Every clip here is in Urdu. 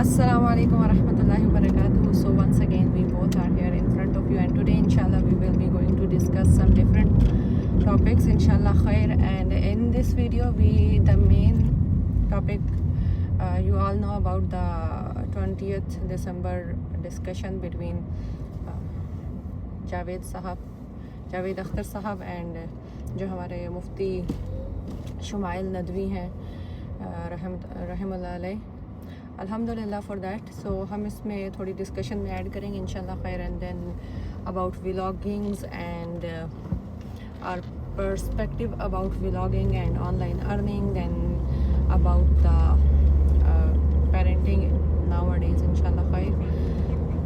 Assalamu alaikum wa rahmatullahi wa barakatuh. So once again we both are here in front of you, and today inshallah we will be going to discuss some different topics, inshallah khair. And in this video the main topic, you all know about the 20th December discussion between Javed Akhtar sahab and جو ہمارے مفتی شمائل ندوی ہیں رحم اللہ علیہ، الحمدللہ فار دیٹ. سو ہم اس میں تھوڑی ڈسکشن میں ایڈ کریں گے انشاءاللہ خیر، and then about vloggings and our perspective about vlogging and online earning, then about the parenting nowadays انشاءاللہ خیر،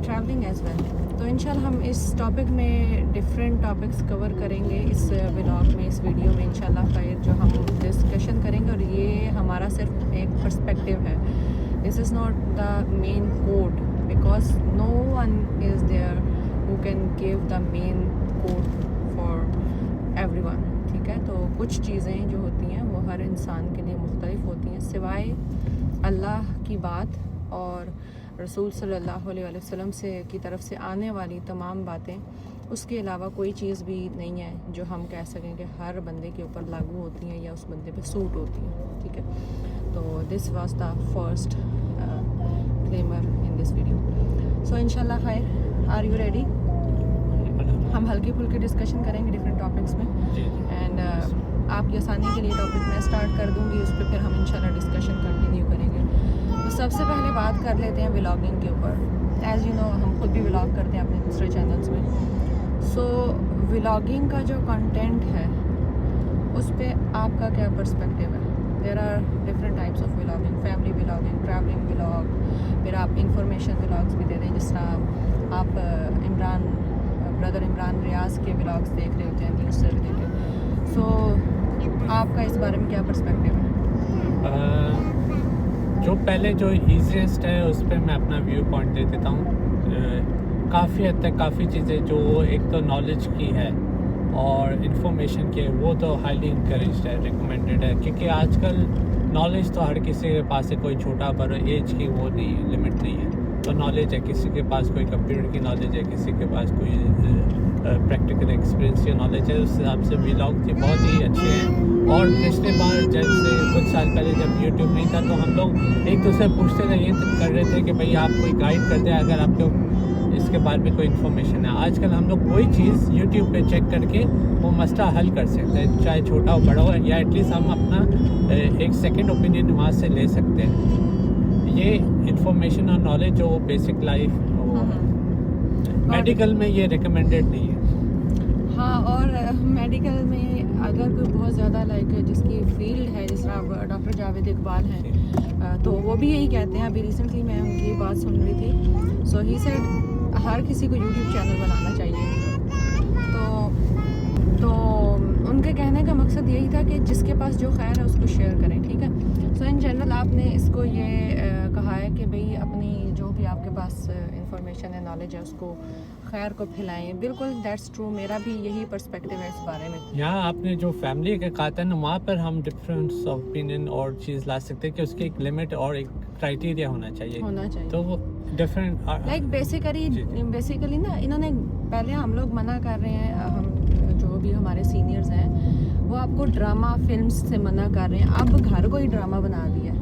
ٹریولنگ ایز ویل. تو انشاءاللہ ہم اس ٹاپک میں ڈفرینٹ ٹاپکس کور کریں گے اس ولاگ میں، اس ویڈیو میں انشاءاللہ خیر، جو ہم ڈسکشن کریں گے. اور یہ ہمارا صرف ایک پرسپیکٹیو ہے. This is not the main code because no one is there who can give the main code for every one. ٹھیک ہے، تو کچھ چیزیں جو ہوتی ہیں وہ ہر انسان کے لیے مختلف ہوتی ہیں، سوائے اللہ کی بات اور رسول صلی اللہ علیہ وسلم کی طرف سے آنے والی تمام باتیں. اس کے علاوہ کوئی چیز بھی نہیں ہے جو ہم کہہ سکیں کہ ہر بندے کے اوپر لاگو ہوتی ہیں یا اس بندے پہ سوٹ ہوتی ہیں. ٹھیک ہے، تو this was the first disclaimer in this video. So انشاءاللہ خیر، آر یو ریڈی؟ ہم ہلکی پھلکی ڈسکشن کریں گے ڈفرینٹ ٹاپکس میں، اینڈ آپ کی آسانی کے لیے ٹاپک میں اسٹارٹ کر دوں گی، اس پہ پھر ہم انشاءاللہ ڈسکشن کنٹینیو کریں گے. تو سب سے پہلے بات کر لیتے ہیں ولاگنگ کے اوپر. ایز یو نو ہم خود بھی ولاگ کرتے ہیں اپنے دوسرے چینلس میں. سو ولاگنگ کا جو کنٹینٹ ہے اس پہ آپ کا کیا پرسپیکٹیو ہے؟ There are different types of vlogging, family vlogging, travelling vlog, پھر آپ انفارمیشن ولاگس بھی دے دیں، جس طرح آپ برادر عمران ریاض کے ولاگس دیکھ رہے ہوتے ہیں نیوز سے ریلیٹڈ. سو آپ کا اس بارے میں کیا پرسپیکٹیو ہے؟ جو پہلے جو ایزیسٹ ہے اس پہ میں اپنا ویو پوائنٹ دے دیتا ہوں. کافی حد تک کافی چیزیں جو ایک تو نالج کی ہے اور انفارمیشن کی ہے وہ تو ہائیلی انکریجڈ ہے، ریکمینڈیڈ ہے، کیونکہ آج کل نالج تو ہر کسی کے پاس ہے، کوئی چھوٹا بڑا ایج کی وہ نہیں، لمٹ نہیں ہے. تو نالج ہے، کسی کے پاس کوئی کمپیوٹر کی نالج ہے، کسی کے پاس کوئی پریکٹیکل ایکسپیرینس کی نالج ہے. اس حساب سے ولاگ تھے بہت ہی اچھے ہیں. اور پچھلے بار جیسے کچھ سال پہلے جب یوٹیوب نہیں تھا تو ہم لوگ ایک دوسرے پوچھتے تھے، یہ کر رہے تھے کہ بھائی آپ کوئی گائیڈ کر دیں اگر آپ کو اس کے بارے میں کوئی انفارمیشن ہے. آج کل ہم لوگ کوئی چیز یوٹیوب پہ چیک کر کے وہ مسئلہ حل کر سکتے ہیں، چاہے چھوٹا ہو بڑا ہو، یا ایٹ لیسٹ ہم اپنا ایک سیکنڈ اوپینین وہاں سے لے سکتے ہیں. یہ انفارمیشن اور نالج جو بیسک لائف وہ ہے. میڈیکل میں یہ ریکمینڈیڈ نہیں ہے. ہاں، اور میڈیکل میں اگر کوئی بہت زیادہ لائک جس کی فیلڈ ہے، جس طرح ڈاکٹر جاوید اقبال ہیں، تو وہ بھی یہی کہتے ہیں. ابھی ریسنٹلی میں ان کی بات سن رہی تھی. سو ہی سیڈ ہر کسی کو یوٹیوب چینل بنانا چاہیے. تو ان کے کہنے کا مقصد یہی تھا کہ جس کے پاس جو خیر ہے اس کو شیئر کریں. ٹھیک ہے، سو ان جنرل آپ نے اس کو یہ کہا ہے کہ بھئی اپنی جو بھی آپ کے پاس انفارمیشن ہے، نالج ہے، اس کو خیر کو پھیلائیں. بالکل دیٹس ٹرو، میرا بھی یہی پرسپیکٹیو ہے اس بارے میں. یہاں آپ نے جو فیملی کا کہا تھا نا، وہاں پر ہم ڈفرینس آف اوپینین اور چیز لا سکتے ہیں کہ اس کی ایک لمٹ اور ایک کرائٹیریا ہونا چاہیے. تو وہ ڈفرینٹ لائک بیسیکلی نا، انہوں نے پہلے ہم لوگ منع کر رہے ہیں، ہم جو بھی ہمارے سینئرز ہیں وہ آپ کو ڈرامہ فلمز سے منع کر رہے ہیں. اب گھر کو ہی ڈرامہ بنا دیا ہے،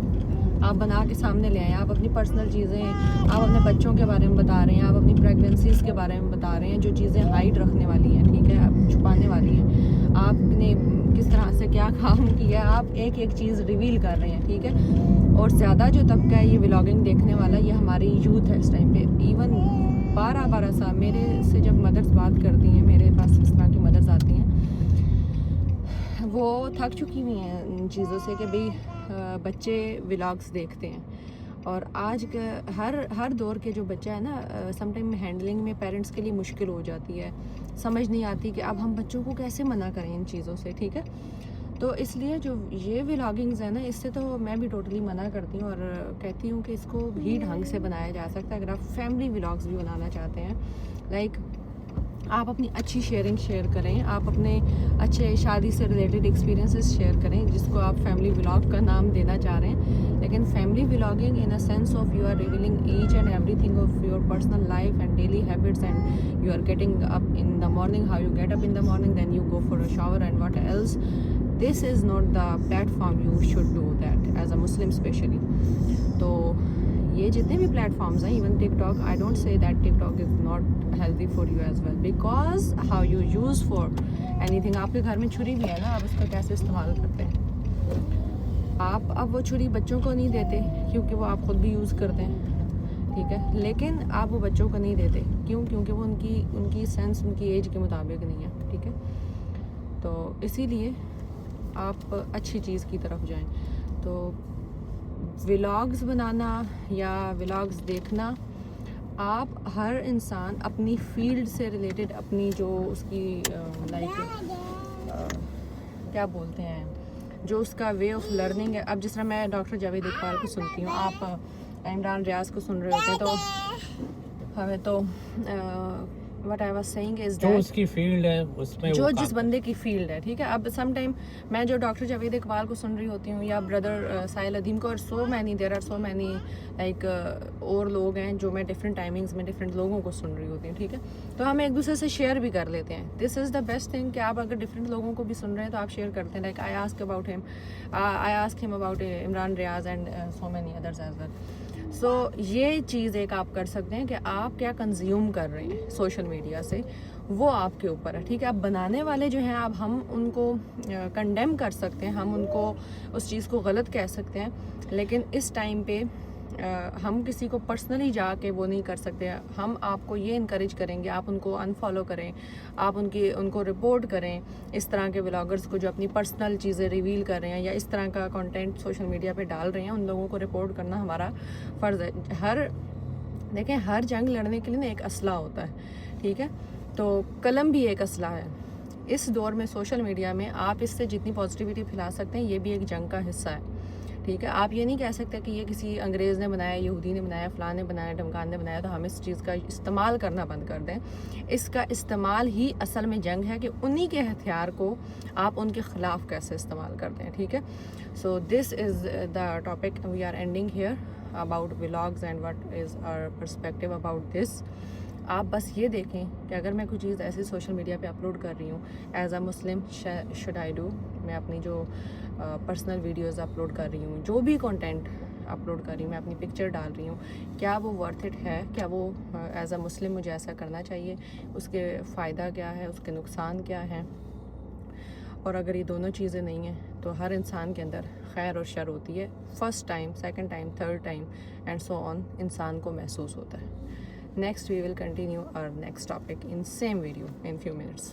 آپ بنا کے سامنے لے آئیں. آپ اپنی پرسنل چیزیں، آپ اپنے بچوں کے بارے میں بتا رہے ہیں، آپ اپنی پریگننسیز کے بارے میں بتا رہے ہیں، جو چیزیں ہائڈ رکھنے والی ہیں. ٹھیک ہے، آپ چھپانے والی ہیں، آپ نے کس طرح سے کیا کام کیا، آپ ایک ایک چیز ریویل کر رہے ہیں. ٹھیک ہے، اور زیادہ جو طبقہ ہے یہ ولاگنگ دیکھنے والا، یہ ہماری یوتھ ہے اس ٹائم پہ. ایون 12 سال میرے سے جب مدرس بات کرتی ہیں، میرے پاس اس طرح کی مدرس آتی ہیں، وہ تھک چکی ہوئی ہیں ان چیزوں سے کہ بھئی بچے ولاگس دیکھتے ہیں. اور آج کا ہر دور کے جو بچہ ہے نا، سم ٹائم ہینڈلنگ میں پیرنٹس کے لیے مشکل ہو جاتی ہے، سمجھ نہیں آتی کہ اب ہم بچوں کو کیسے منع کریں ان چیزوں سے. ٹھیک ہے، تو اس لیے جو یہ ولاگنگز ہیں نا، اس سے تو میں بھی ٹوٹلی منع کرتی ہوں اور کہتی ہوں کہ اس کو بھی ڈھنگ سے بنایا جا سکتا ہے. اگر آپ فیملی ولاگز بھی بنانا چاہتے ہیں، لائک آپ اپنی اچھی شیئرنگ شیئر کریں, آپ اپنے اچھے شادی سے ریلیٹڈ ایکسپیرینسز شیئر کریں, جس کو آپ فیملی ولاگ کا نام دینا چاہ رہے ہیں. لیکن family vlogging in a sense of you are revealing each and everything of your personal life and daily habits, and you are getting up in the morning, how you get up in the morning, then you go for a shower and what else. This is not the platform you should do that as a Muslim especially. تو یہ جتنے بھی پلیٹ فارمز ہیں, even tick talk, I don't say that TikTok is not healthy for you as well, because how you use for anything. آپ کے گھر میں چھری بھی ہے نا, آپ اس کو کیسے استعمال کرتے ہیں. آپ اب وہ چھری بچوں کو نہیں دیتے کیونکہ وہ آپ خود بھی یوز کرتے ہیں, ٹھیک ہے, لیکن آپ وہ بچوں کو نہیں دیتے کیوں؟ کیونکہ وہ ان کی سینس ان کی ایج کے مطابق نہیں ہے, ٹھیک ہے. تو اسی لیے آپ اچھی چیز کی طرف جائیں. تو ولاگز بنانا یا ولاگز دیکھنا, آپ ہر انسان اپنی فیلڈ سے ریلیٹڈ اپنی جو اس کی لائک کیا بولتے ہیں, جو اس کا وے آف لرننگ ہے. اب جس طرح میں ڈاکٹر جاوید اقبال کو سنتی ہوں, آپ عمران ریاض کو سن رہے ہوتے ہیں, تو ہمیں تو what I was saying is جو that اس کی فیلڈ ہے اس میں جو جس بندے کی فیلڈ ہے, ٹھیک ہے. اب سم ٹائم میں جو ڈاکٹر جاوید اقبال کو سن رہی ہوتی ہوں, یا بردر ساحل ادیم کو, اور there are so many like اور لوگ ہیں جو میں ڈفرینٹ ٹائمنگز میں ڈفرینٹ لوگوں کو سن رہی ہوتی ہوں, ٹھیک ہے. تو ہم ایک دوسرے سے شیئر بھی کر لیتے ہیں. دس از دا بیسٹ تھنگ کہ آپ اگر ڈفرینٹ لوگوں کو بھی سن رہے ہیں تو آپ شیئر کرتے ہیں. Like I ask him about Imran Riaz and so many others as well. So یہ چیز ایک آپ کر سکتے ہیں کہ آپ کیا کنزیوم کر رہے ہیں سوشل میڈیا سے, وہ آپ کے اوپر ہے, ٹھیک ہے. اب بنانے والے جو ہیں, اب ہم ان کو کنڈیم کر سکتے ہیں, ہم ان کو اس چیز کو غلط کہہ سکتے ہیں, لیکن اس ٹائم پہ ہم کسی کو پرسنلی جا کے وہ نہیں کر سکتے. ہم آپ کو یہ انکریج کریں گے, آپ ان کو انفالو کریں, آپ ان کو رپورٹ کریں, اس طرح کے ولاگرز کو جو اپنی پرسنل چیزیں ریویل کر رہے ہیں یا اس طرح کا کنٹینٹ سوشل میڈیا پہ ڈال رہے ہیں, ان لوگوں کو رپورٹ کرنا ہمارا فرض ہے. دیکھیں, ہر جنگ لڑنے کے لیے نا ایک اسلحہ ہوتا ہے, ٹھیک ہے. تو قلم بھی ایک اسلحہ ہے. اس دور میں سوشل میڈیا میں آپ اس سے جتنی پازیٹیوٹی پھیلا سکتے ہیں, یہ بھی ایک جنگ کا حصہ ہے, ٹھیک ہے. آپ یہ نہیں کہہ سکتے کہ یہ کسی انگریز نے بنایا, یہودی نے بنایا, فلاں نے بنایا, ڈھمکان نے بنایا, تو ہم اس چیز کا استعمال کرنا بند کر دیں. اس کا استعمال ہی اصل میں جنگ ہے کہ انہی کے ہتھیار کو آپ ان کے خلاف کیسے استعمال کرتے ہیں, ٹھیک ہے. So this is the topic we are ending here about vlogs and what is our perspective about this. آپ بس یہ دیکھیں کہ اگر میں کوئی چیز ایسی سوشل میڈیا پہ اپلوڈ کر رہی ہوں, as a Muslim should I do, میں اپنی جو پرسنل ویڈیوز اپلوڈ کر رہی ہوں, جو بھی کنٹینٹ اپلوڈ کر رہی ہوں, میں اپنی پکچر ڈال رہی ہوں, کیا وہ ورتھ اٹ ہے؟ کیا وہ ایز اے مسلم مجھے ایسا کرنا چاہیے؟ اس کے فائدہ کیا ہے, اس کے نقصان کیا ہے؟ اور اگر یہ دونوں چیزیں نہیں ہیں تو ہر انسان کے اندر خیر اور شر ہوتی ہے. First time, second time, third time and so on انسان کو محسوس ہوتا ہے. Next we will continue our next topic in same video in few minutes.